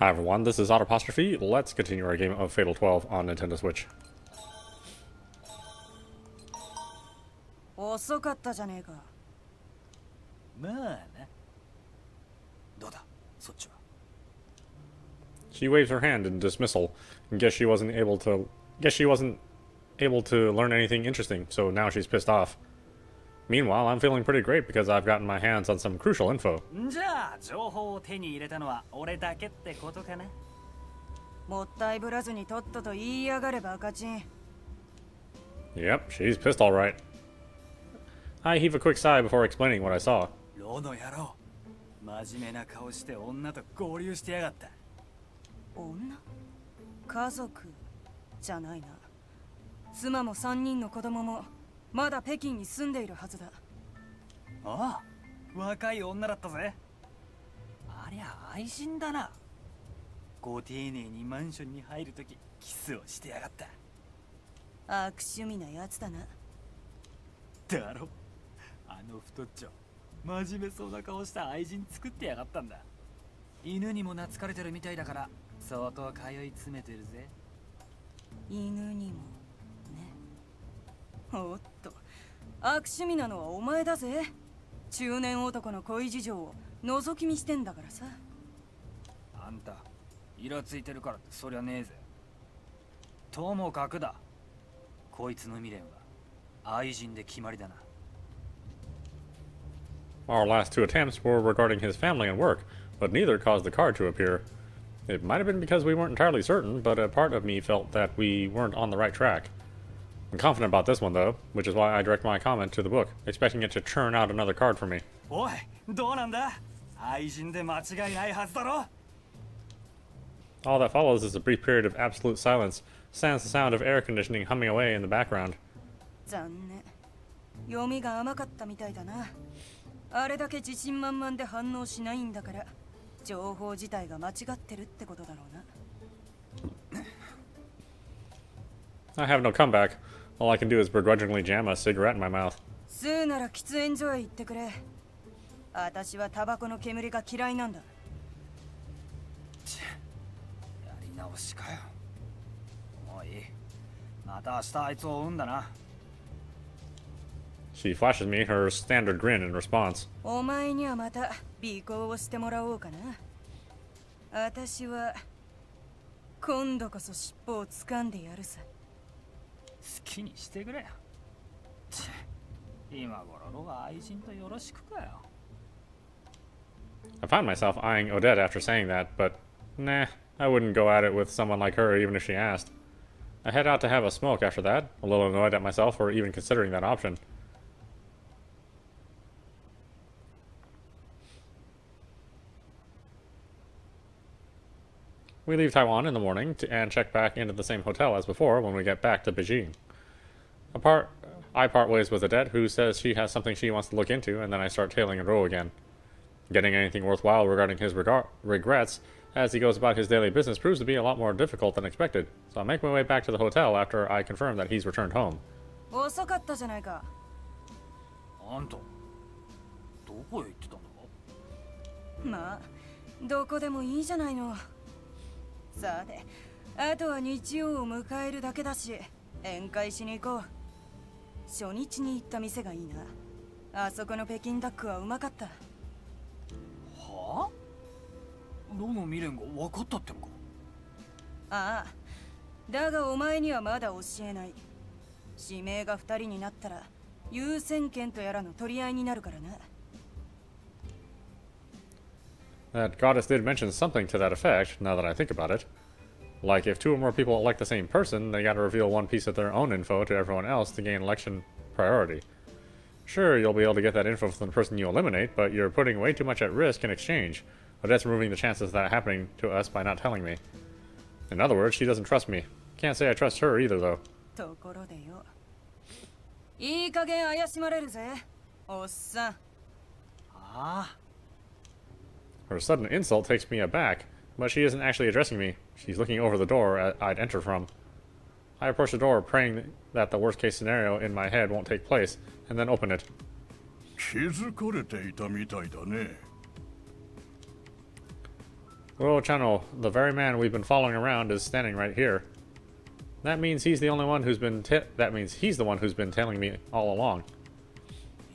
Hi everyone, this is audap. Let's continue our game of Fatal 12 on Nintendo Switch. 遅かったじゃねえか。まあな。どうだ、そっちは。 She waves her hand in dismissal, and guess she wasn't able to learn anything interesting, so now she's pissed off. Meanwhile, I'm feeling pretty great because I've gotten my hands on some crucial info. じゃあ情報を手に入れたのは俺だけってことかな。もったいぶらずにとっとと言いやがれば赤チン。 Yep, she's pissed alright. I heave a quick sigh before explaining what I saw. ロの野郎、真面目な顔して女と合流してやがった。女？家族じゃないな。妻も3人の子供もまだ北京に住んでいるはずだ。ああ、若い女だったぜ。ありゃ愛人だな。ご丁寧にマンションに入るときキスをしてやがった。悪趣味なやつだな。だろ、あの太っちょ、真面目そうな顔した愛人作ってやがったんだ。犬にも懐かれてるみたいだから相当通い詰めてるぜ。犬にもね。おっと、悪趣味なのはお前だぜ。中年男の恋事情を覗き見してんだからさ。あんたイラついてるからってそりゃねえぜ。ともかくだ、こいつの未練は愛人で決まりだな。 Our last two attempts were regarding his family and work, but neither caused the card to appear. It might have been because we weren't entirely certain, but a part of me felt that we weren't on the right track. I'm confident about this one, though, which is why I direct my comment to the book, expecting it to churn out another card for me. おい、どうなんだ？愛人で間違いないはずだろ。 All that follows is a brief period of absolute silence, sans the sound of air conditioning humming away in the background. 残念。読みが甘かったみたいだな。あれだけ自信満々で反応しないんだから、情報自体が間違ってるってことだろうな。 I have no comeback. All I can do is begrudgingly jam a cigarette in my mouth. スーなら喫煙所へ行ってくれ。私はタバコの煙が嫌いなんだ。やり直しかよ。もういい。また明日あいつを追うんだな。 She flashes me her standard grin in response. お前にはまた尾行をしてもらおうかな。私は今度こそ尻尾を掴んでやるさ。好きにしてくれよ。今頃の愛人とよろしくかよ。 I found myself eyeing Odette after saying that, but nah, I wouldn't go at it with someone like her even if she asked. I head out to have a smoke after that, a little annoyed at myself for even considering that option. We leave Taiwan in the morning and check back into the same hotel as before when we get back to Beijing. I part ways with Odette, who says she has something she wants to look into, and then I start tailing a row again. Getting anything worthwhile regarding his regrets as he goes about his daily business proves to be a lot more difficult than expected, so I make my way back to the hotel after I confirm that he's returned home. 遅かったじゃないか。あんた、どこへ行ってたんだ？まあ、どこでもいいじゃないの。さて、あとは日曜を迎えるだけだし、宴会しに行こう。初日に行った店がいいな。あそこの北京ダックはうまかった。はあ？ロの未練が分かったってのか？ああ、だがお前にはまだ教えない。指名が2人になったら優先権とやらの取り合いになるからな。 That goddess did mention something to that effect, now that I think about it. Like, if two or more people elect the same person, they gotta reveal one piece of their own info to everyone else to gain election priority. Sure, you'll be able to get that info from the person you eliminate, but you're putting way too much at risk in exchange. Odette's removing the chances of that happening to us by not telling me. In other words, she doesn't trust me. Can't say I trust her either, though. ところでよ。いい加減怪しまれるぜ、おっさん。ああ。 Her sudden insult takes me aback, but she isn't actually addressing me. She's looking over the door I'd enter from. I approach the door, praying that the worst-case scenario in my head won't take place, and then open it. 気づかれていたみたいだね。Channel, the very man we've been following around, is standing right here. That means he's the only one who's been that means he's the one who's been telling me all along.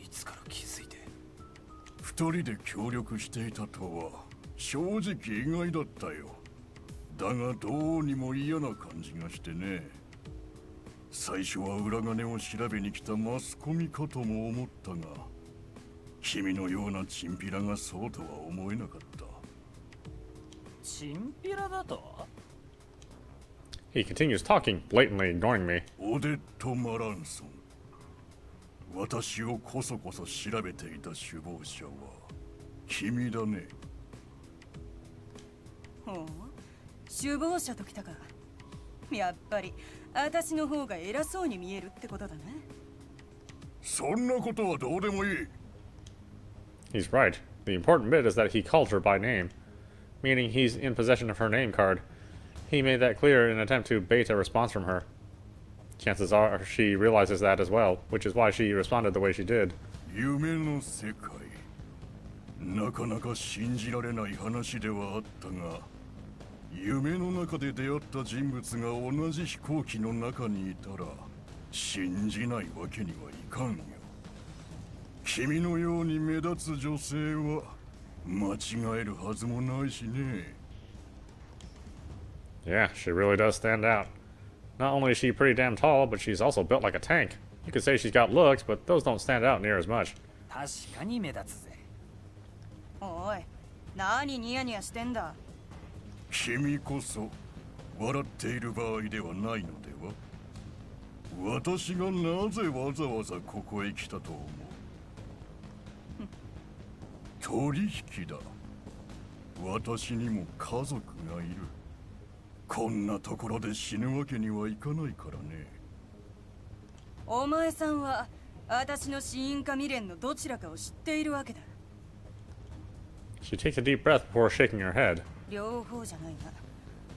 いつから気づいて。二人で協力していたとは正直意外だったよ。だがどうにも嫌な感じがしてね。最初は裏金を調べに来たマスコミかとも思ったが、君のようなチンピラがそうとは思えなかった。チンピラだと？ He continues talking, blatantly ignoring me. オデット・マランソン。私をこそこそ調べていた首謀者は君だね。ほう、首謀者ときたか。やっぱり私の方が偉そうに見えるってことだね。そんなことはどうでもいい。He's right. The important bit is that he called her by name, meaning he's in possession of her name card. He made that clear in an attempt to bait a response from her. Chances are she realizes that as well, which is why she responded the way she did. 夢の世界。なかなか信じられない話ではあったが、夢の中で出会った人物が同じ飛行機の中にいたら信じないわけにはいかんよ。君のように目立つ女性は間違えるはずもないしね。Yeah, she really does stand out. Not only is she pretty damn tall, but she's also built like a tank. You could say she's got looks, but those don't stand out near as much. 確かに目立つぜ。おい、何ニヤニヤしてんだ。君こそ笑っている場合ではないのでは。私がなぜわざわざここへ来たと思う。取引だ。私にも家族がいる。こんなところで死ぬわけにはいかないからね。お前さんは私の死因か未練のどちらかを知っているわけだ。She takes a deep breath before shaking her head. 両方じゃない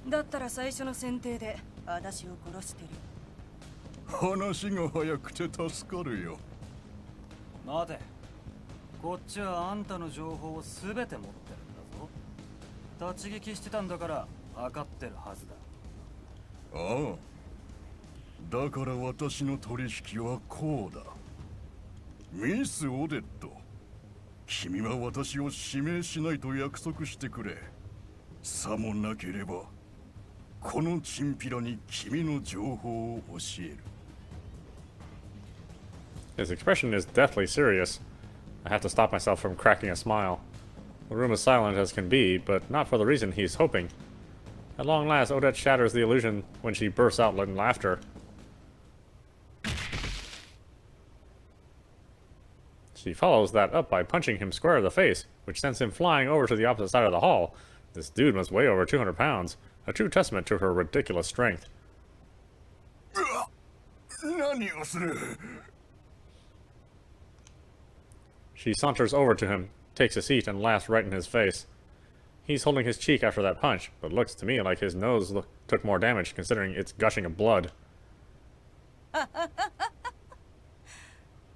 な。だったら最初の選定で私を殺してる。話が早くて助かるよ。待て。こっちはあんたの情報を全て持ってるんだぞ。立ち聞きしてたんだから分かってるはずだ。ああ。だから私の取引はこうだ。ミス・オデット。君は私を指名しないと約束してくれ。さもなければ、このチンピラに君の情報を教える。His expression is deathly serious. I have to stop myself from cracking a smile. The room is silent as can be, but not for the reason he's hoping. At long last, Odette shatters the illusion when she bursts out in laughter. She follows that up by punching him square in the face, which sends him flying over to the opposite side of the hall. This dude must weigh over 200 pounds, a true testament to her ridiculous strength. 何をする? She saunters over to him, takes a seat, and laughs right in his face. He's holding his cheek after that punch, but looks to me like his nose took more damage considering it's gushing of blood.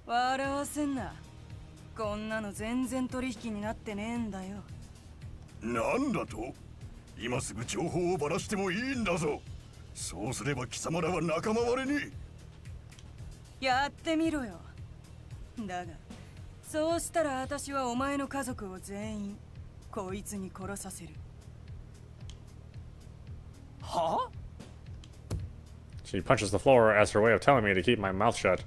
笑わせんな。こんなの全然取引になってねえんだよ。なんだと? 今すぐ情報をばらしてもいいんだぞ。そうすれば貴様らは仲間割れに。やってみろよ。だが、そうしたら私はお前の家族を全員こいつに殺させる。は? She punches the floor as her way of telling me to keep my mouth shut.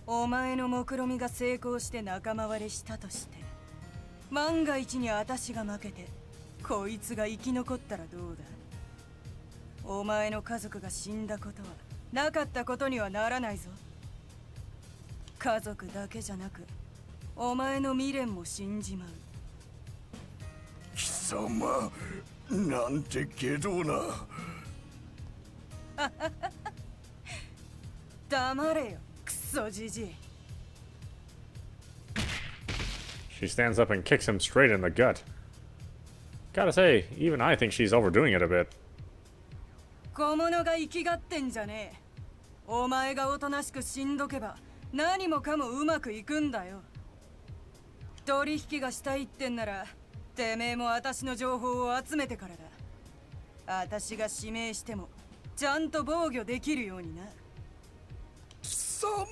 お前の目論みが成功して仲間割れしたとして、万が一に私が負けてこいつが生き残ったらどうだ。お前の家族が死んだことはなかったことにはならないぞ。家族だけじゃなくお前の未練も死んじまう。貴様なんて下道な。黙れよクソじじい。 She stands up and kicks him straight in the gut. Gotta say, even I think she's overdoing it a bit. 小物が生きがってんじゃねえ。お前がおとなしく死んどけば何もかもうまくいくんだよ。取引がしたいってんならてめえも私の情報を集めてからだ。私が指名してもちゃんと防御できるようにな。貴様。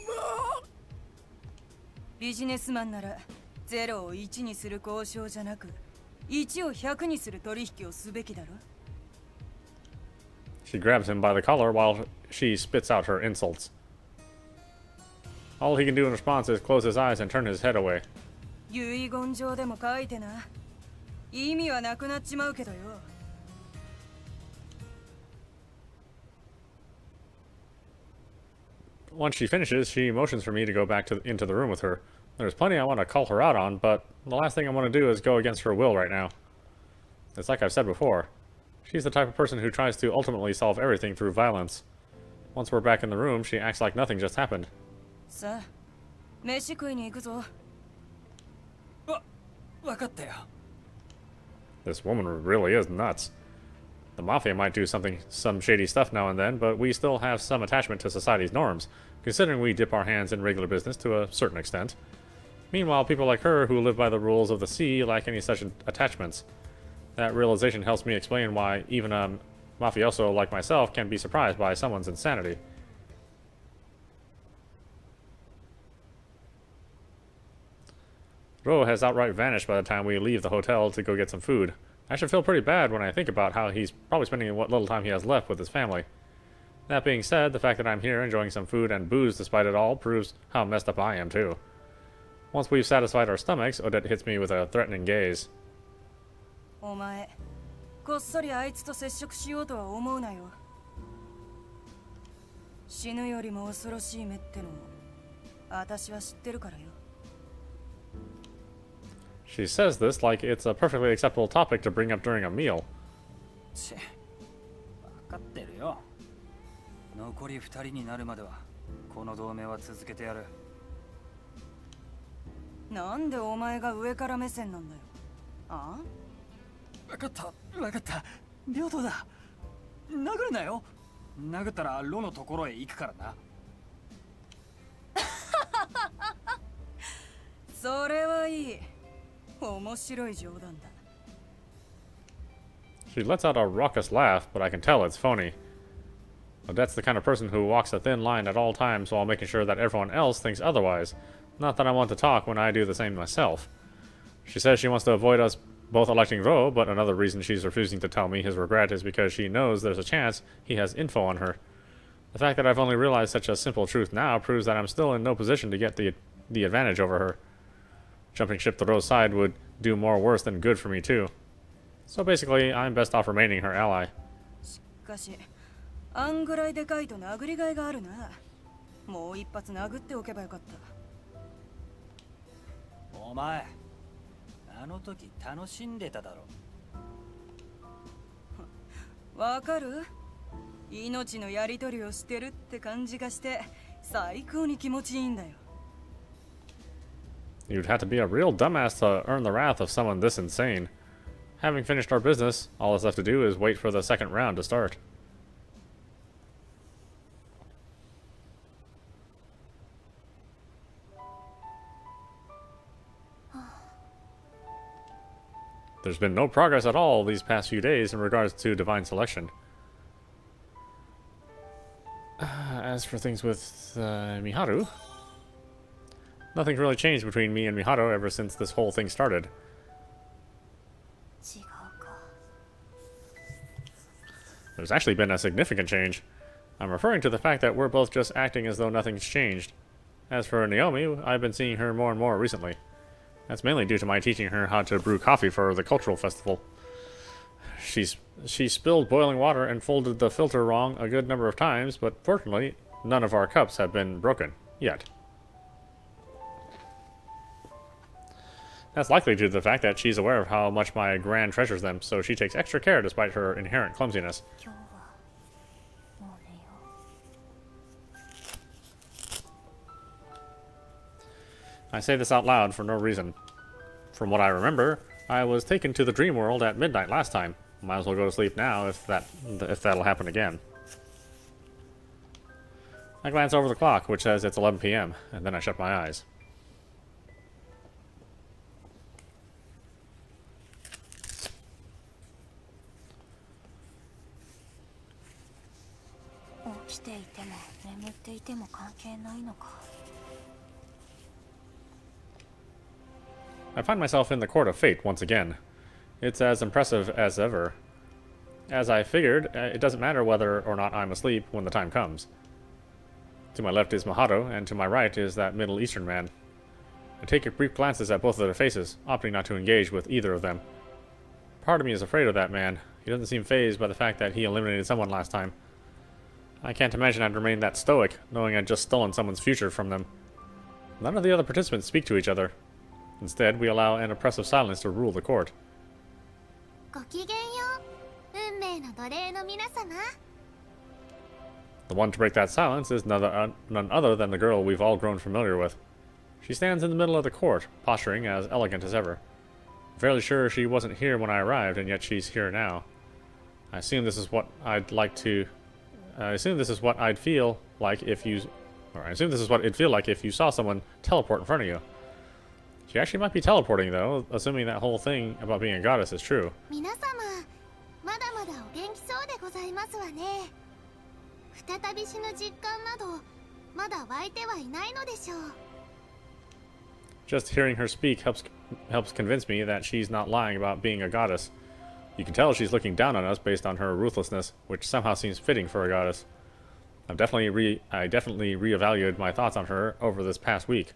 ビジネスマンなら0を1にする交渉じゃなく1を100にする取引をすべきだろ。 She grabs him by the collar while she spits out her insults. All he can do in response is close his eyes and turn his head away. 遺言状でも書いてな。意味はなくなっちまうけどよ。Once she finishes, she motions for me to go back into the room with her. There's plenty I want to call her out on, but the last thing I want to do is go against her will right now. It's like I've said before. She's the type of person who tries to ultimately solve everything through violence. Once we're back in the room, she acts like nothing just happened. さあ、飯食いに行くぞ。わかったよ。 This woman really is nuts. The Mafia might do some shady stuff now and then, but we still have some attachment to society's norms, considering we dip our hands in regular business to a certain extent. Meanwhile, people like her who live by the rules of the sea lack any such attachments. That realization helps me explain why even a mafioso like myself can be surprised by someone's insanity. Ro has outright vanished by the time we leave the hotel to go get some food. I should feel pretty bad when I think about how he's probably spending what little time he has left with his family. That being said, the fact that I'm here enjoying some food and booze despite it all proves how messed up I am too. Once we've satisfied our stomachs, Odette hits me with a threatening gaze. お前、こっそりあいつと接触しようとは思うなよ。死ぬよりも恐ろしい目ってのも、私は知ってるからよ。She says this like it's a perfectly acceptable topic to bring up during a meal. ち、わかってるよ。残り2人になるまではこの同盟は続けてやる。なんでお前が上から目線なんだよ。ああ？わかった、わかった。平等だ。殴るなよ。殴ったらロのところへ行くからな。それはいい。面白い冗談だ。She lets out a raucous laugh, but I can tell it's phony. Odette's the kind of person who walks a thin line at all times while making sure that everyone else thinks otherwise. Not that I want to talk when I do the same myself. She says she wants to avoid us both electing Ro, but another reason she's refusing to tell me his regret is because she knows there's a chance he has info on her. The fact that I've only realized such a simple truth now proves that I'm still in no position to get the advantage over her. Jumping ship to Ro's side would do more worse than good for me too. So basically, I'm best off remaining her ally. しかし、あんぐらいでかいと殴りがいがあるな。もう一発殴っておけばよかった。お前、あの時楽しんでただろ。わかる？命のやり取りをしてるって感じがして最高に気持ちいいんだよ。You'd have to be a real dumbass to earn the wrath of someone this insane. Having finished our business, all that's left to do is wait for the second round to start. There's been no progress at all these past few days in regards to divine selection. As for things with Miharu, nothing's really changed between me and Miharu ever since this whole thing started. There's actually been a significant change. I'm referring to the fact that we're both just acting as though nothing's changed. As for Naomi, I've been seeing her more and more recently. That's mainly due to my teaching her how to brew coffee for the cultural festival. She spilled boiling water and folded the filter wrong a good number of times, but fortunately, none of our cups have been broken yet. That's likely due to the fact that she's aware of how much my gran treasures them, so she takes extra care despite her inherent clumsiness. I say this out loud for no reason. From what I remember, I was taken to the dream world at midnight last time. Might as well go to sleep now if that'll happen again. I glance over the clock, which says it's 11 p.m., and then I shut my eyes. きていても眠っていても関係ないのか。 I find myself in the court of fate once again. It's as impressive as ever. As I figured, it doesn't matter whether or not I'm asleep when the time comes. To my left is Mahato, and to my right is that Middle Eastern man. I take brief glances at both of their faces, opting not to engage with either of them. Part of me is afraid of that man. He doesn't seem fazed by the fact that he eliminated someone last time. I can't imagine I'd remain that stoic, knowing I'd just stolen someone's future from them. None of the other participants speak to each other. Instead, we allow an oppressive silence to rule the court. ごきげんよう、運命の奴隷の皆様。 The one to break that silence is none other than the girl we've all grown familiar with. She stands in the middle of the court, posturing as elegant as ever. I'm fairly sure she wasn't here when I arrived, and yet she's here now. I assume this is what I'd like to... I assume this is what I'd feel like if you... Or I assume this is what it'd feel like if you saw someone teleport in front of you. She actually might be teleporting, though, assuming that whole thing about being a goddess is true. 皆様、まだまだお元気そうでございますわね。再び死ぬ実感など、まだ湧いてはいないのでしょう。 Just hearing her speak helps convince me that she's not lying about being a goddess. You can tell she's looking down on us based on her ruthlessness, which somehow seems fitting for a goddess. I definitely reevaluated my thoughts on her over this past week.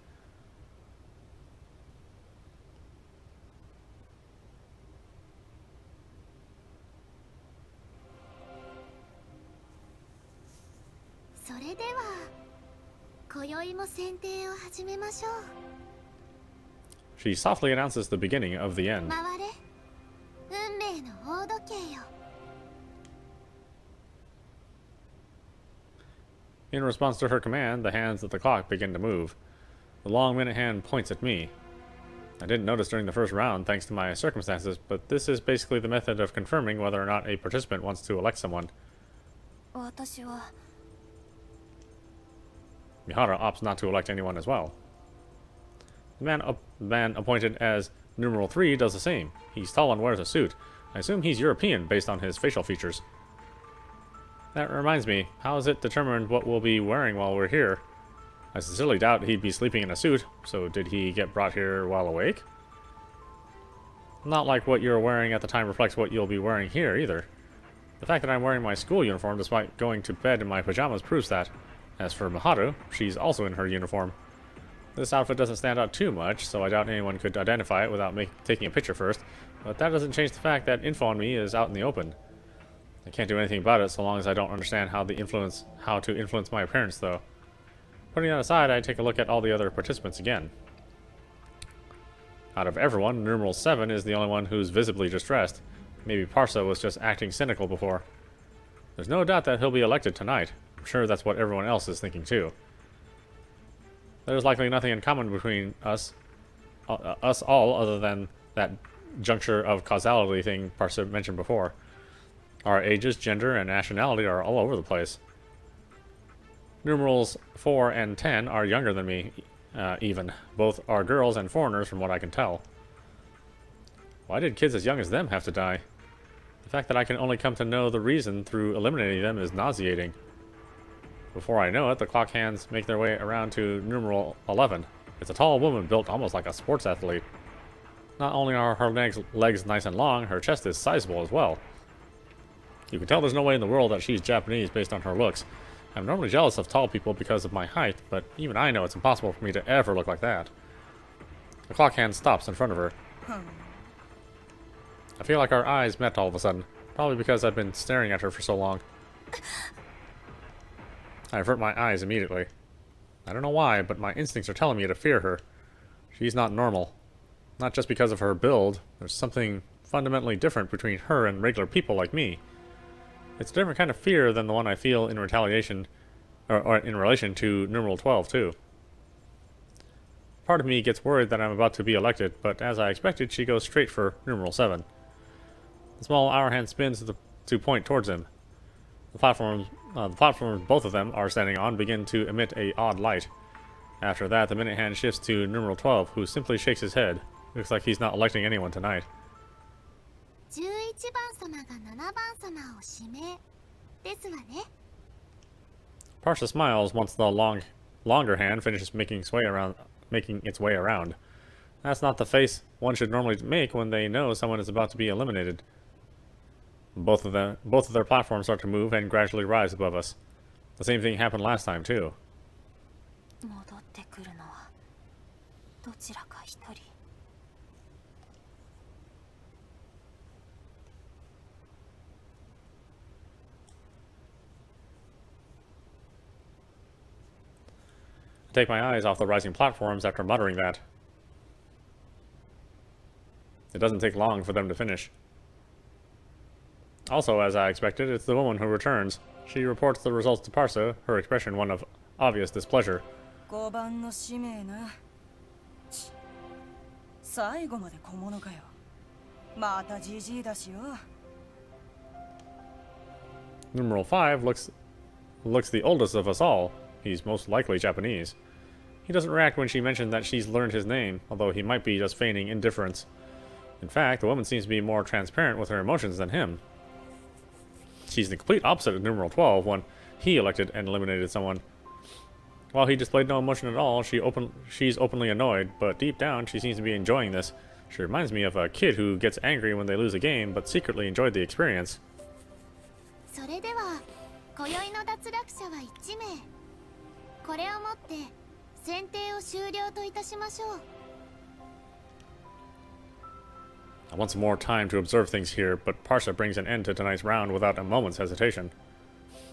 それでは、今宵も選定を始めましょう。 She softly announces the beginning of the end. 回れ、運命の大時計よ。 In response to her command, the hands of the clock begin to move. The long minute hand points at me. I didn't notice during the first round thanks to my circumstances, but this is basically the method of confirming whether or not a participant wants to elect someone. 私は Mihara opts not to elect anyone as well. The man appointed as numeral 3 does the same. He's tall and wears a suit. I assume he's European based on his facial features. That reminds me, how is it determined what we'll be wearing while we're here? I sincerely doubt he'd be sleeping in a suit, so did he get brought here while awake? Not like what you're wearing at the time reflects what you'll be wearing here, either. The fact that I'm wearing my school uniform despite going to bed in my pajamas proves that. As for Maharu, she's also in her uniform. This outfit doesn't stand out too much, so I doubt anyone could identify it without taking a picture first, but that doesn't change the fact that info on me is out in the open. I can't do anything about it so long as I don't understand how to influence my appearance, though. Putting that aside, I take a look at all the other participants again. Out of everyone, numeral 7 is the only one who's visibly distressed. Maybe Parsa was just acting cynical before. There's no doubt that he'll be elected tonight. I'm sure that's what everyone else is thinking too. There's likely nothing in common between us all other than that juncture of causality thing Parsa mentioned before. Our ages, gender, and nationality are all over the place. Numerals 4 and 10 are younger than me, even. Both are girls and foreigners from what I can tell. Why did kids as young as them have to die? The fact that I can only come to know the reason through eliminating them is nauseating. Before I know it, the clock hands make their way around to numeral 11. It's a tall woman built almost like a sports athlete. Not only are her legs nice and long, her chest is sizable as well. You can tell there's no way in the world that she's Japanese based on her looks. I'm normally jealous of tall people because of my height, but even I know it's impossible for me to ever look like that. The clock hand stops in front of her. I feel like our eyes met all of a sudden, probably because I've been staring at her for so long. I avert my eyes immediately. I don't know why, but my instincts are telling me to fear her. She's not normal. Not just because of her build, there's something fundamentally different between her and regular people like me. It's a different kind of fear than the one I feel in retaliation, or in relation to numeral 12 too. Part of me gets worried that I'm about to be elected, but as I expected, she goes straight for numeral 7. The small hour hand spins to point towards him. The platforms both of them are standing on begin to emit a odd light. After that, the minute hand shifts to numeral 12, who simply shakes his head. Looks like he's not electing anyone tonight. 11番様が7番様を指名ですわね。Parsha smiles once the longer hand finishes making its way around. That's not the face one should normally make when they know someone is about to be eliminated. Both of their platforms start to move and gradually rise above us. The same thing happened last time too. 戻ってくるのはどちらか一人。I take my eyes off the rising platforms after muttering that. It doesn't take long for them to finish. Also, as I expected, it's the woman who returns. She reports the results to Parsa, her expression one of obvious displeasure. 5番の使命な。最後まで小物かよ。またジジイだしよ。Numeral 5 looks the oldest of us all. He's most likely Japanese. He doesn't react when she mentioned that she's learned his name, although he might be just feigning indifference. In fact, the woman seems to be more transparent with her emotions than him. She's the complete opposite of numeral 12 when he elected and eliminated someone. While he displayed no emotion at all, she's openly annoyed, but deep down she seems to be enjoying this. She reminds me of a kid who gets angry when they lose a game, but secretly enjoyed the experience. それでは今宵の脱落者は1名。これをもって選定を終了といたしましょう。I want some more time to observe things here, but Parsa brings an end to tonight's round without a moment's hesitation.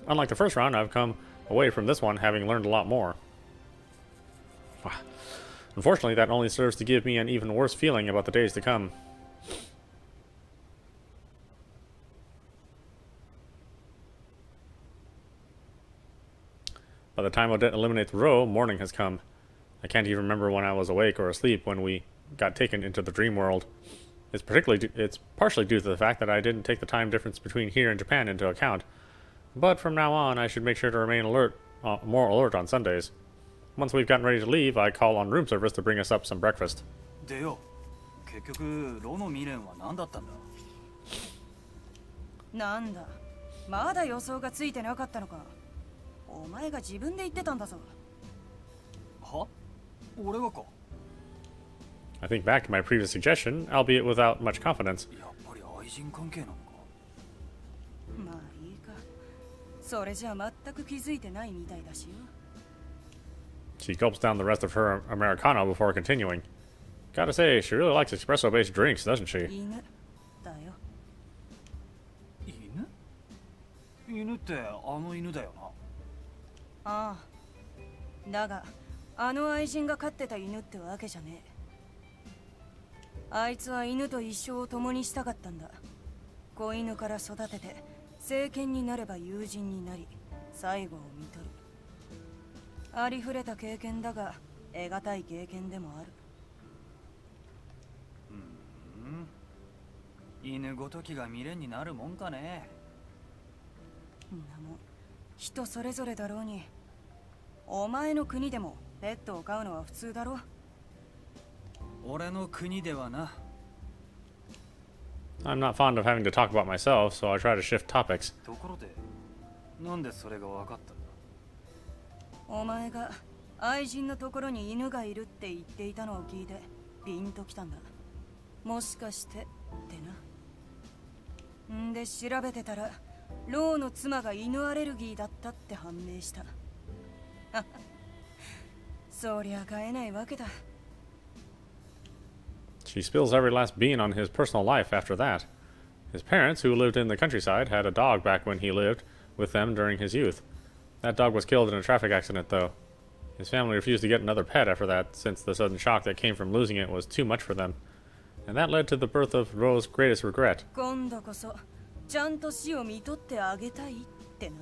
Unlike the first round, I've come away from this one having learned a lot more. Unfortunately, that only serves to give me an even worse feeling about the days to come. By the time Odette eliminates Ro, morning has come. I can't even remember when I was awake or asleep when we got taken into the dream world. It's partially due to the fact that I didn't take the time difference between here and Japan into account. But from now on, I should make sure to remain more alert on Sundays. Once we've gotten ready to leave, I call on room service to bring us up some breakfast. でよ、結局ロの未練は何だったんだ。なんだ、まだ予想がついてなかったのか。お前が自分で言ってたんだぞ。は？俺がか。I think back to my previous suggestion, albeit without much confidence. やっぱり愛人関係なのか。まあいいか。それじゃ全く気づいてないみたいだしよ。She gulps down the rest of her Americano before continuing. Gotta say, she really likes espresso-based drinks, doesn't she? 犬だよ。犬？犬ってあの犬だよな。ああ。だが、あの愛人が飼ってた犬ってわけじゃねえ。あいつは犬と一生を共にしたかったんだ。子犬から育てて、成犬になれば友人になり、最後を見とる。ありふれた経験だが、得難い経験でもある。犬ごときが未練になるもんかね。んなもん、人それぞれだろうに。お前の国でもペットを飼うのは普通だろ。俺の国ではな。I'm not fond of having to talk about myself, so I try to shift topics. ところで、なんでそれが分かったんだ。お前が愛人のところに犬がいるって言っていたのを聞いてピンときたんだ。もしかしてってな。んで調べてたらローの妻が犬アレルギーだったって判明した。そりゃ飼えないわけだ。She spills every last bean on his personal life after that. His parents, who lived in the countryside, had a dog back when he lived with them during his youth. That dog was killed in a traffic accident, though. His family refused to get another pet after that, since the sudden shock that came from losing it was too much for them. And that led to the birth of Ro's greatest regret. 今度こそちゃんと死を見とってあげたいってな。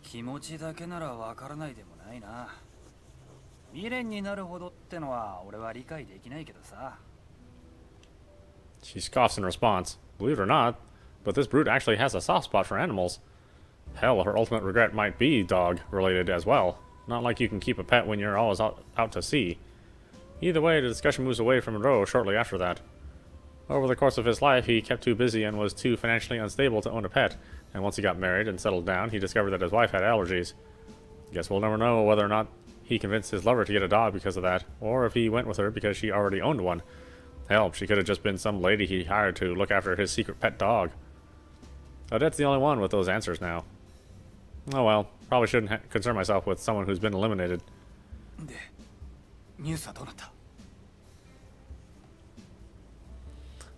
気持ちだけなら分からないでもないな。未練になるほどってのは俺は理解できないけどさ。She scoffs in response. Believe it or not, but this brute actually has a soft spot for animals. Hell, her ultimate regret might be dog-related as well. Not like you can keep a pet when you're always out to sea. Either way, the discussion moves away from Ro shortly after that. Over the course of his life, he kept too busy and was too financially unstable to own a pet, And once he got married and settled down, he discovered that his wife had allergies. Guess we'll never know whether or not he convinced his lover to get a dog because of that, or if he went with her because she already owned one. Hell, she could have just been some lady he hired to look after his secret pet dog. Odette's the only one with those answers now. Oh well, probably shouldn't concern myself with someone who's been eliminated. でニュースはどうなった？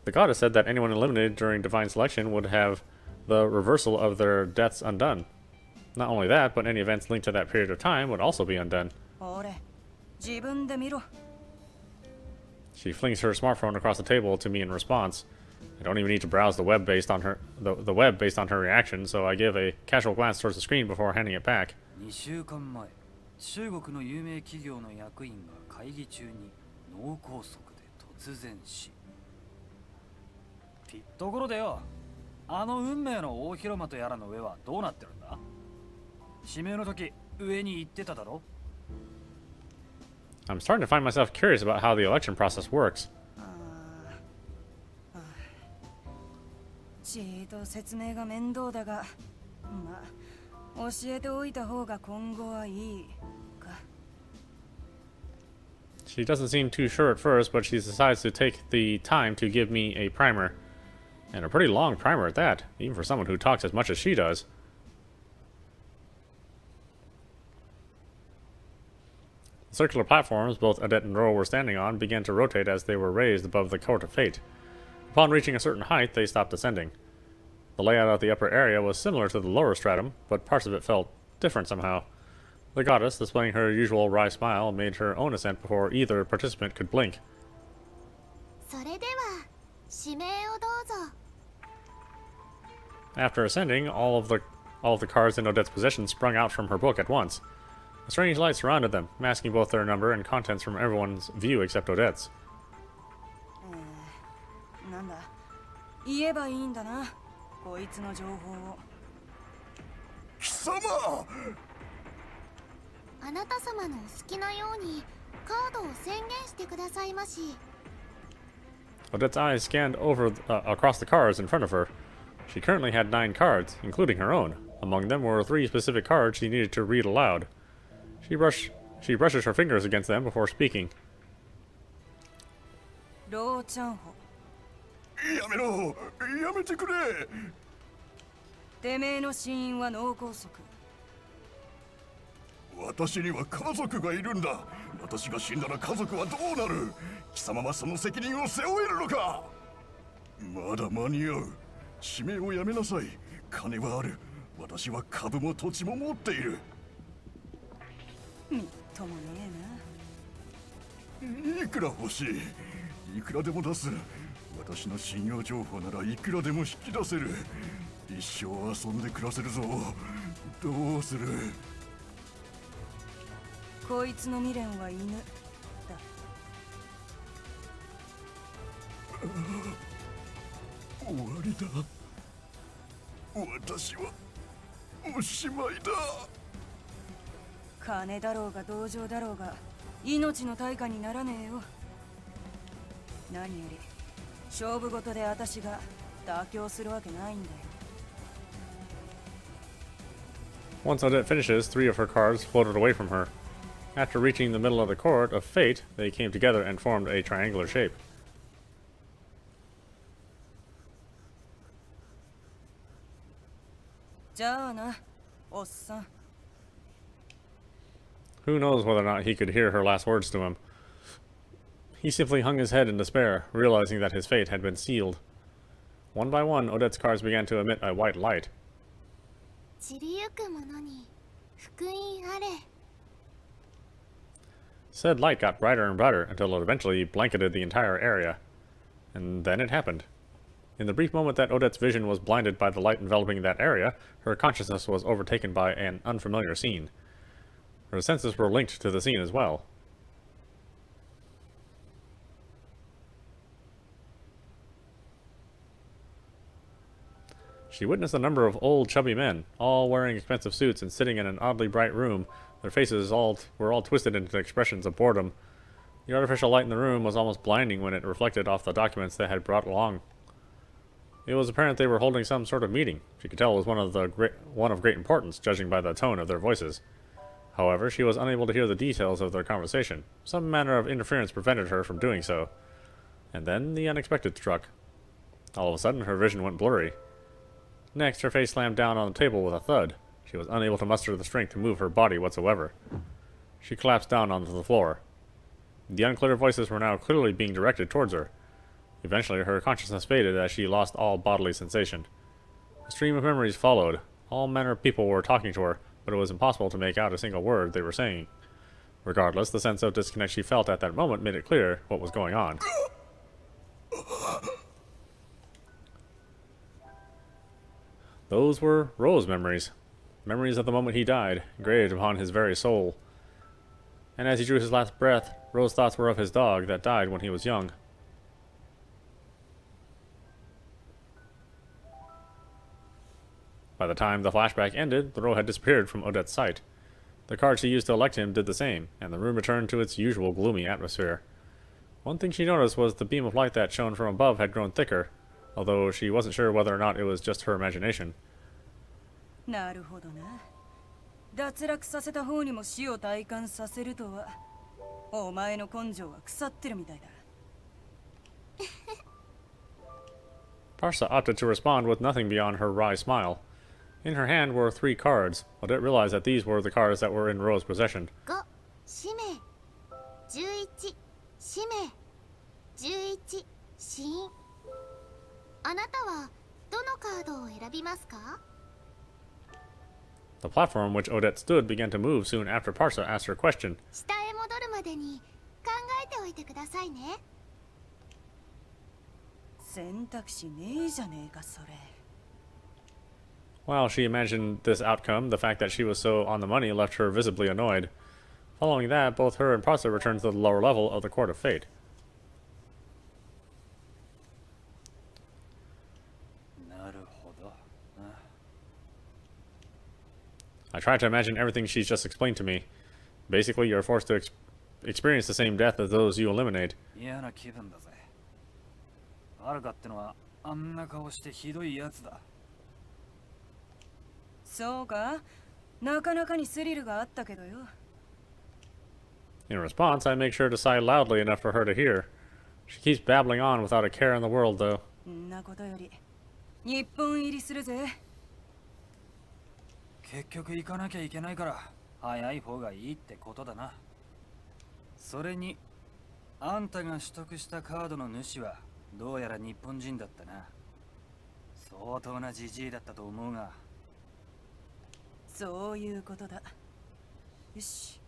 The goddess said that anyone eliminated during divine selection would have the reversal of their deaths undone. Not only that, but any events linked to that period of time would also be undone. 俺自分で見ろ She flings her smartphone across the table to me in response. I don't even need to browse the web based on her reaction, so I give a casual glance towards the screen before handing it back. 2週間前、中国の有名企業の役員が会議中に脳梗塞で突然死。ところでよ、あの運命の大広間とやらの上はどうなってるんだ？指名の時上に行ってただろ？ I'm starting to find myself curious about how the election process works. ちーと説明が面倒だが、まあ教えておいた方が今後はいいか。 She doesn't seem too sure at first, but she decides to take the time to give me a primer. And a pretty long primer at that, even for someone who talks as much as she does. The circular platforms both Odette and Ro were standing on began to rotate as they were raised above the court of fate. Upon reaching a certain height, they stopped descending. The layout of the upper area was similar to the lower stratum, but parts of it felt different somehow. The goddess, displaying her usual wry smile, made her own ascent before either participant could blink. それでは指名をどうぞ。 After ascending, all of the cards in Odette's possession sprung out from her book at once. A strange light surrounded them, masking both their number and contents from everyone's view except Odette's. なんだ言えばいいんだなこいつの情報を。貴様！あなた様のお好きなようにカードを宣言してくださいまし。 Odette's eyes scanned across the cards in front of her. She currently had 9 cards, including her own. Among them were 3 specific cards she needed to read aloud. She brushes her fingers against them before speaking. ローチャンホやめろ！やめてくれ！てめえの死因は脳梗塞。私には家族がいるんだ。私が死んだら家族はどうなる？貴様はその責任を背負えるのか？まだ間に合う。指名をやめなさい。金はある。私は株も土地も持っている。みっともねえな。いくら欲しい？いくらでも出す。私の信用情報ならいくらでも引き出せる。一生遊んで暮らせるぞ。どうする？こいつの未練は犬だ。終わりだ。私はおしまいだ。金だろうが同情だろうが命の対価にならねえよ。何より勝負事で私が妥協するわけないんだよ。 Once Odette finishes, 3 of her cards floated away from her. After reaching the middle of the court of fate, they came together and formed a triangular shape. じゃあな、おっさん。 Who knows whether or not he could hear her last words to him. He simply hung his head in despair, realizing that his fate had been sealed. One by one, Odette's cards began to emit a white light. 散りゆくものに福音あれ。 Said light got brighter and brighter until it eventually blanketed the entire area. And then it happened. In the brief moment that Odette's vision was blinded by the light enveloping that area, her consciousness was overtaken by an unfamiliar scene. Her senses were linked to the scene as well. She witnessed a number of old, chubby men, all wearing expensive suits and sitting in an oddly bright room. Their faces were all twisted into expressions of boredom. The artificial light in the room was almost blinding when it reflected off the documents they had brought along. It was apparent they were holding some sort of meeting. She could tell it was one of great importance, judging by the tone of their voices. However, she was unable to hear the details of their conversation. Some manner of interference prevented her from doing so. And then the unexpected struck. All of a sudden, her vision went blurry. Next, her face slammed down on the table with a thud. She was unable to muster the strength to move her body whatsoever. She collapsed down onto the floor. The unclear voices were now clearly being directed towards her. Eventually, her consciousness faded as she lost all bodily sensation. A stream of memories followed. All manner of people were talking to her, but it was impossible to make out a single word they were saying. Regardless, the sense of disconnect she felt at that moment made it clear what was going on. Those were Ro's memories. Memories of the moment he died, engraved upon his very soul. And as he drew his last breath, Ro's thoughts were of his dog that died when he was young. By the time the flashback ended, the Ro had disappeared from Odette's sight. The card she used to elect him did the same, and the room returned to its usual gloomy atmosphere. One thing she noticed was the beam of light that shone from above had grown thicker, although she wasn't sure whether or not it was just her imagination. なるほどな。脱落させた方にも死を体感させるとは、お前の根性は腐ってるみたいだ。Parsa opted to respond with nothing beyond her wry smile. In her hand were 3 cards. Odette realized that these were the cards that were in Ro's possession. 5、使命、11、使命、11、死因。あなたはどのカードを選びますか？ The platform on which Odette stood began to move soon after Parsa asked her question. 下へ戻るまでに考えておいてくださいね。選択肢ねえじゃねえかそれ。 While she imagined this outcome, the fact that she was so on the money left her visibly annoyed. Following that, both her and Parsa returned to the lower level of the Court of Fate. なるほど。I tried to imagine everything she's just explained to me. Basically, you're forced to experience the same death as those you eliminate. 嫌な気分だぜ。アルカってのはあんな顔してひどいやつだ。そうか、なかなかにスリルがあったけどよ。 In response, I make sure to sigh loudly enough for her to hear. She keeps babbling on without a care in the world, though. んなことより、日本入りするぜ。結局行かなきゃいけないから早い方がいいってことだな。それにあんたが取得したカードの主はどうやら日本人だったな。相当なジジイだったと思うが。そういうことだ。よし、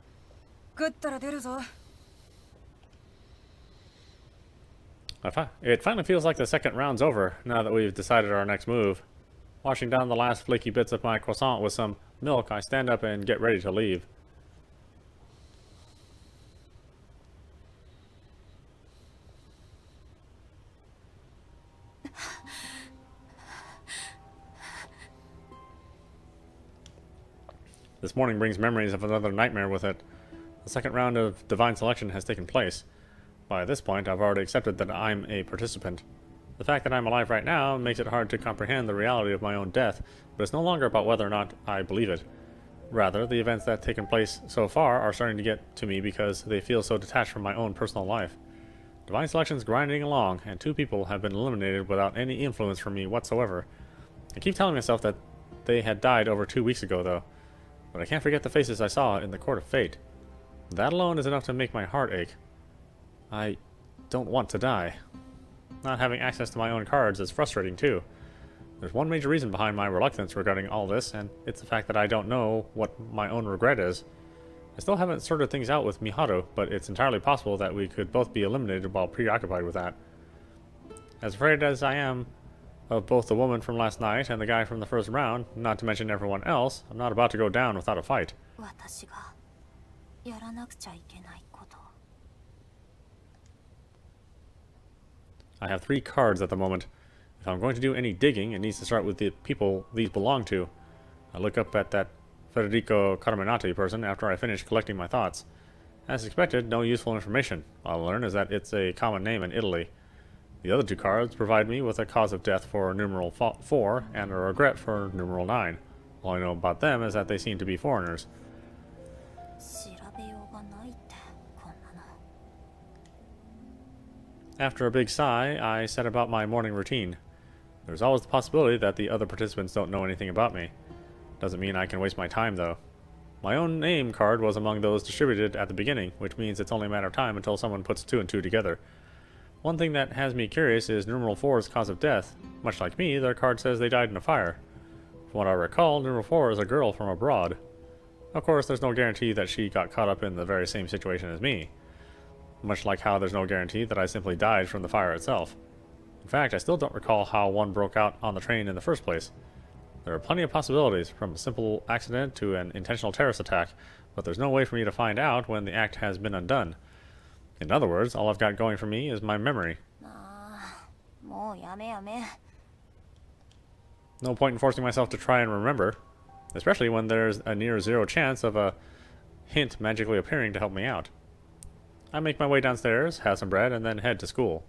食ったら出るぞ。 It finally feels like the second round's over, now that we've decided our next move. Washing down the last flaky bits of my croissant with some milk, I stand up and get ready to leave. This morning brings memories of another nightmare with it. The second round of divine selection has taken place. By this point, I've already accepted that I'm a participant. The fact that I'm alive right now makes it hard to comprehend the reality of my own death, but it's no longer about whether or not I believe it. Rather, the events that have taken place so far are starting to get to me because they feel so detached from my own personal life. Divine selection's grinding along, and 2 people have been eliminated without any influence from me whatsoever. I keep telling myself that they had died over 2 weeks ago, though. But I can't forget the faces I saw in the Court of Fate. That alone is enough to make my heart ache. I don't want to die. Not having access to my own cards is frustrating too. There's one major reason behind my reluctance regarding all this, and it's the fact that I don't know what my own regret is. I still haven't sorted things out with Miharu, but it's entirely possible that we could both be eliminated while preoccupied with that. As afraid as I am of both the woman from last night and the guy from the first round, not to mention everyone else, I'm not about to go down without a fight. 私がやらなくちゃいけないこと。 I have 3 cards at the moment. If I'm going to do any digging, it needs to start with the people these belong to. I look up at that Federico Carminati person after I finish collecting my thoughts. As expected, no useful information. All I learn is that it's a common name in Italy. The other two cards provide me with a cause of death for numeral 4 and a regret for numeral 9. All I know about them is that they seem to be foreigners. 調べようがないってこんなの。 After a big sigh, I set about my morning routine. There's always the possibility that the other participants don't know anything about me. Doesn't mean I can waste my time, though. My own name card was among those distributed at the beginning, which means it's only a matter of time until someone puts 2 and 2 together. One thing that has me curious is numeral 4's cause of death. Much like me, their card says they died in a fire. From what I recall, numeral 4 is a girl from abroad. Of course, there's no guarantee that she got caught up in the very same situation as me. Much like how there's no guarantee that I simply died from the fire itself. In fact, I still don't recall how one broke out on the train in the first place. There are plenty of possibilities, from a simple accident to an intentional terrorist attack, but there's no way for me to find out when the act has been undone. In other words, all I've got going for me is my memory. もうやめやめ。 No point in forcing myself to try and remember, especially when there's a near zero chance of a hint magically appearing to help me out. I make my way downstairs, have some bread, and then head to school.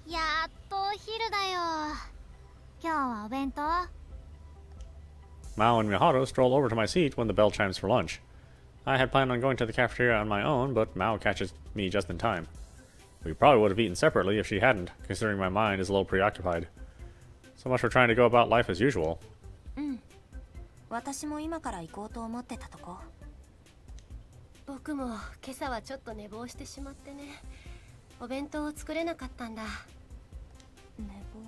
やっとお昼だよ。今日はお弁当？ Mao and Miharu stroll over to my seat when the bell chimes for lunch. I had planned on going to the cafeteria on my own, but Mao catches me just in time. We probably would have eaten separately if she hadn't, considering my mind is a little preoccupied. So much for trying to go about life as usual. 私も今から行こうと思ってたとこ。僕も今朝はちょっと寝坊してしまってね。お弁当を作れなかったんだ。寝坊。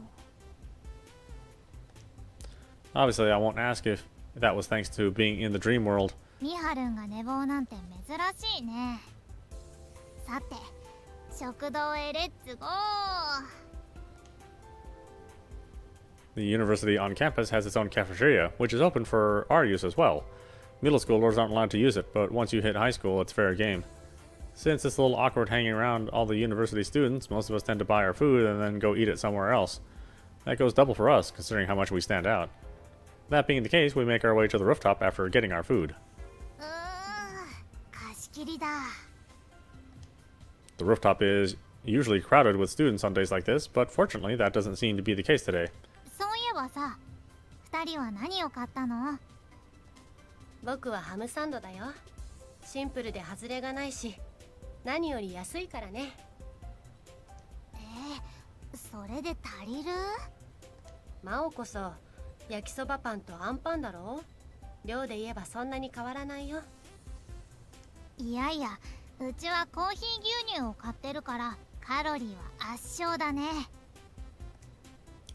Obviously, I won't ask if that was thanks to being in the dream world. ミハルンが寝坊なんて珍しいね。さて、食堂へレッツゴー。 The university on campus has its own cafeteria, which is open for our use as well. Middle schoolers aren't allowed to use it, but once you hit high school, it's fair game. Since it's a little awkward hanging around all the university students, most of us tend to buy our food and then go eat it somewhere else. That goes double for us, considering how much we stand out. That being the case, we make our way to the rooftop after getting our food. 貸し切りだ。 The rooftop is usually crowded with students on days like this, but fortunately that doesn't seem to be the case today. そういえばさ、2人は何を買ったの？僕はハムサンドだよ。シンプルで外れがないし、何より安いからね。それで足りる？マオこそ焼きそばパンとアンパンだろう。量で言えばそんなに変わらないよ。いやいや、うちはコーヒー牛乳を買ってるからカロリーは圧勝だね。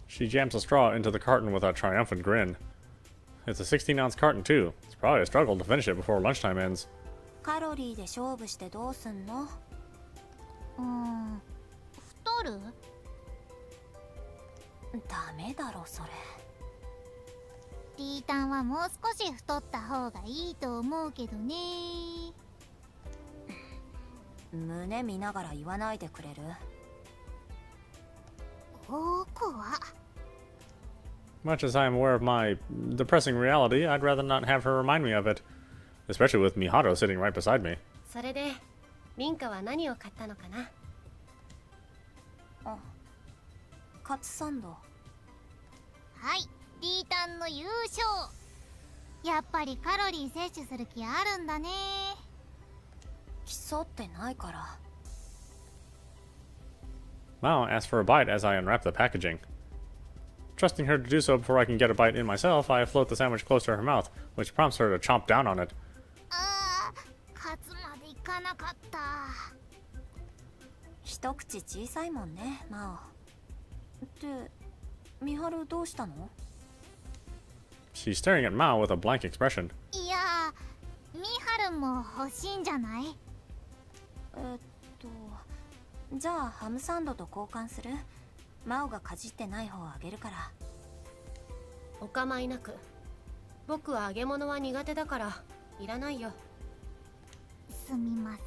She jams a straw into the carton with a triumphant grin. It's a 16-ounce carton too. It's probably a struggle to finish it before lunchtime ends. カロリーで勝負してどうすんの？太る？ダメだろそれ。リータンはもう少し太った方がいいと思うけどね。胸見ながら言わないでくれる？僕は Much as I am aware of my depressing reality, I'd rather not have her remind me of it. Especially with Miharu sitting right beside me. それでリンカは何を買ったのかな？カツサンド。はい、リータンの優勝。やっぱりカロリー摂取する気あるんだね。競ってないから。 Mao asks for a bite as I unwrap the packaging. Trusting her to do so before I can get a bite in myself, I float the sandwich close to her mouth, which prompts her to chomp down on it. カツまでいかなかった。一口小さいもんね、マオ。ってミハルどうしたの？ She's staring at Mao with a blank expression. いや、ミハルも欲しいんじゃない？じゃあハムサンドと交換する？マオがかじってない方あげるから。お構いなく。僕は揚げ物は苦手だからいらないよ。すみません。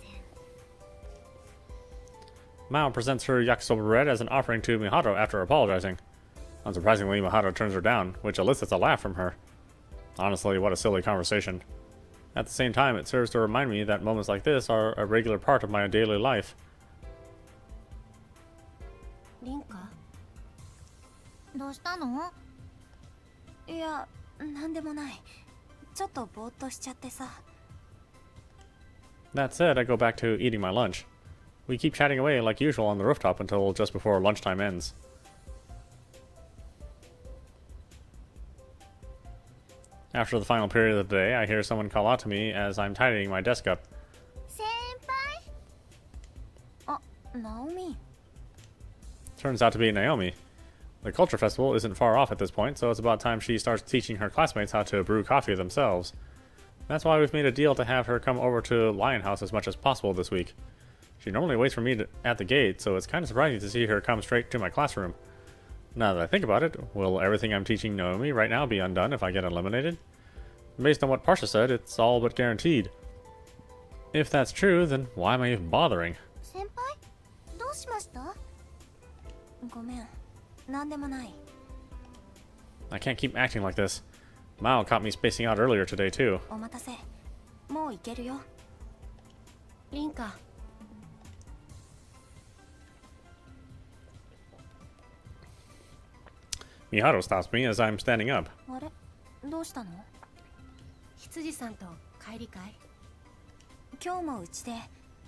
Mao presents her yakisoba bread as an offering to Miharu after apologizing. Unsurprisingly, Miharu turns her down, which elicits a laugh from her. Honestly, what a silly conversation. At the same time, it serves to remind me that moments like this are a regular part of my daily life. リンカどうしたの？いや、なんでもない。ちょっとぼーっとしちゃってさ。That said, I go back to eating my lunch. We keep chatting away like usual on the rooftop until just before lunchtime ends. After the final period of the day, I hear someone call out to me as I'm tidying my desk up. 先輩。あ、ナオミ。 Turns out to be Naomi. The culture festival isn't far off at this point, so it's about time she starts teaching her classmates how to brew coffee themselves. That's why we've made a deal to have her come over to Lion House as much as possible this week. She normally waits for me at the gate, so it's kind of surprising to see her come straight to my classroom. Now that I think about it, will everything I'm teaching Naomi right now be undone if I get eliminated? Based on what Parsha said, it's all but guaranteed. If that's true, then why am I even bothering? 先輩どうしました？ごめん。なんでもない。I can't keep acting like this. Mao caught me spacing out earlier today, too. お待たせ。もう行けるよ。リンカ Miharu stops me as I'm standing up. あれ？どうしたの？羊さんと帰り会今日もうちで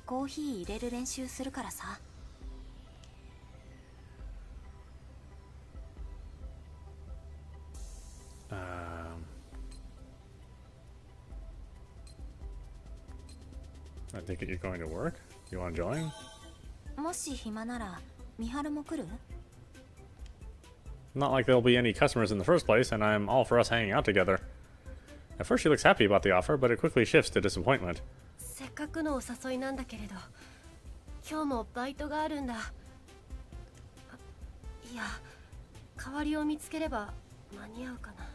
コーヒー入れる練習するからさ。I think you're going to work? You want to join? もし暇なら、ミハルも来る？ Not like there'll be any customers in the first place, and I'm all for us hanging out together. At first she looks happy about the offer, but it quickly shifts to disappointment. せっかくのお誘いなんだけれど今日もバイトがあるんだ。いや代わりを見つければ間に合うかな。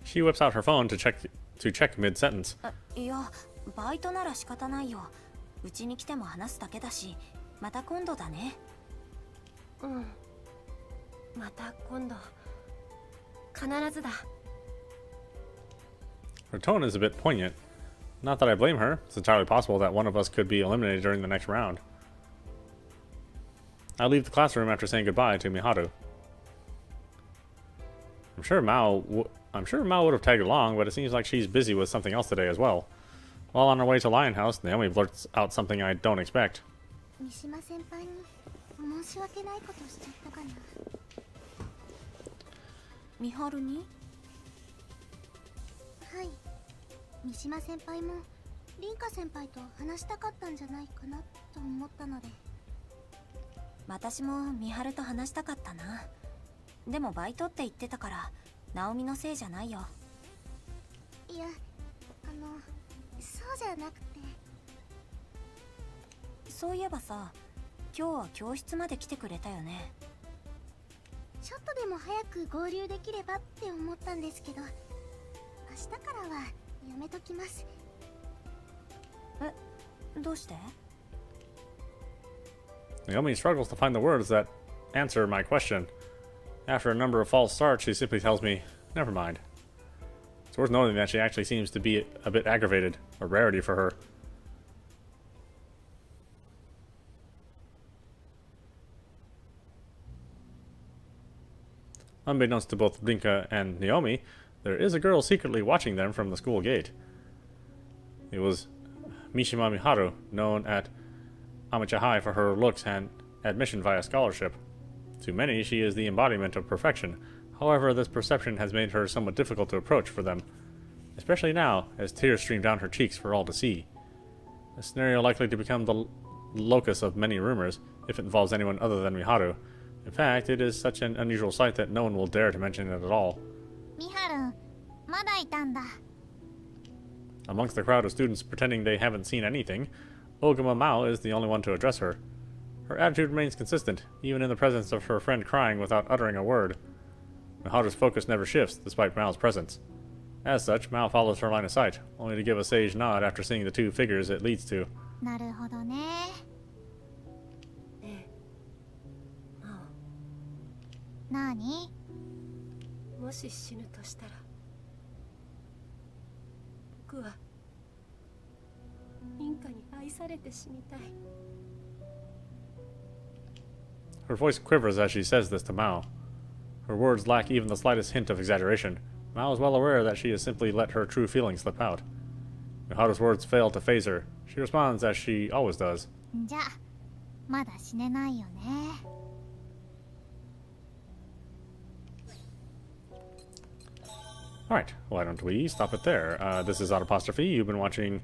She whips out her phone to check mid-sentence. いや、バイトなら仕方ないよ。うちに来ても話すだけだし、また今度だね。うん。また今度。必ずだ。 Her tone is a bit poignant. Not that I blame her. It's entirely possible that one of us could be eliminated during the next round. I leave the classroom after saying goodbye to Miharu. I'm sure Mao would have tagged along, but it seems like she's busy with something else today as well. While on our way to Lion House, Naomi blurts out something I don't expect. 三島先輩に申し訳ないことしちゃったかな。ミハルに？はい。三島先輩も凛花先輩と話したかったんじゃないかなと思ったので。私もミハルと話したかったな。でもバイトって言ってたから、ナオミのせいじゃないよ。いや、そうじゃなくて。そういえばさ、今日は教室まで来てくれたよね。ちょっとでも早く合流できればって思ったんですけど、明日からはやめときます。え、どうして？ Naomi struggles to find the words that answer my question. After a number of false starts, she simply tells me, never mind. It's worth noting that she actually seems to be a bit aggravated, a rarity for her. Unbeknownst to both Rinka and Naomi, there is a girl secretly watching them from the school gate. It was Mishima Miharu, known at Amacha High for her looks and admission via scholarship. To many, she is the embodiment of perfection. However, this perception has made her somewhat difficult to approach for them, especially now, as tears stream down her cheeks for all to see. A scenario likely to become the locus of many rumors, if it involves anyone other than Miharu. In fact, it is such an unusual sight that no one will dare to mention it at all. ミハル、まだいたんだ。Amongst the crowd of students pretending they haven't seen anything, Ogama Mao is the only one to address her. Her attitude remains consistent, even in the presence of her friend crying without uttering a word. Miharu's focus never shifts, despite Mao's presence. As such, Mao follows her line of sight, only to give a sage nod after seeing the two figures it leads to. なるほどね。ねえなに？もし死ぬとしたら僕はインカに愛されて死にたい。 Her voice quivers as she says this to Mao. Her words lack even the slightest hint of exaggeration. Mao is well aware that she has simply let her true feelings slip out. Miharu's words fail to faze her. She responds as she always does. じゃあまだ死ねないよね。 Alright, why don't we stop it there? This is Audapostrophe. You've been watching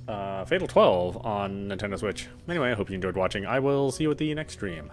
Fatal 12 on Nintendo Switch. Anyway, I hope you enjoyed watching. I will see you at the next stream.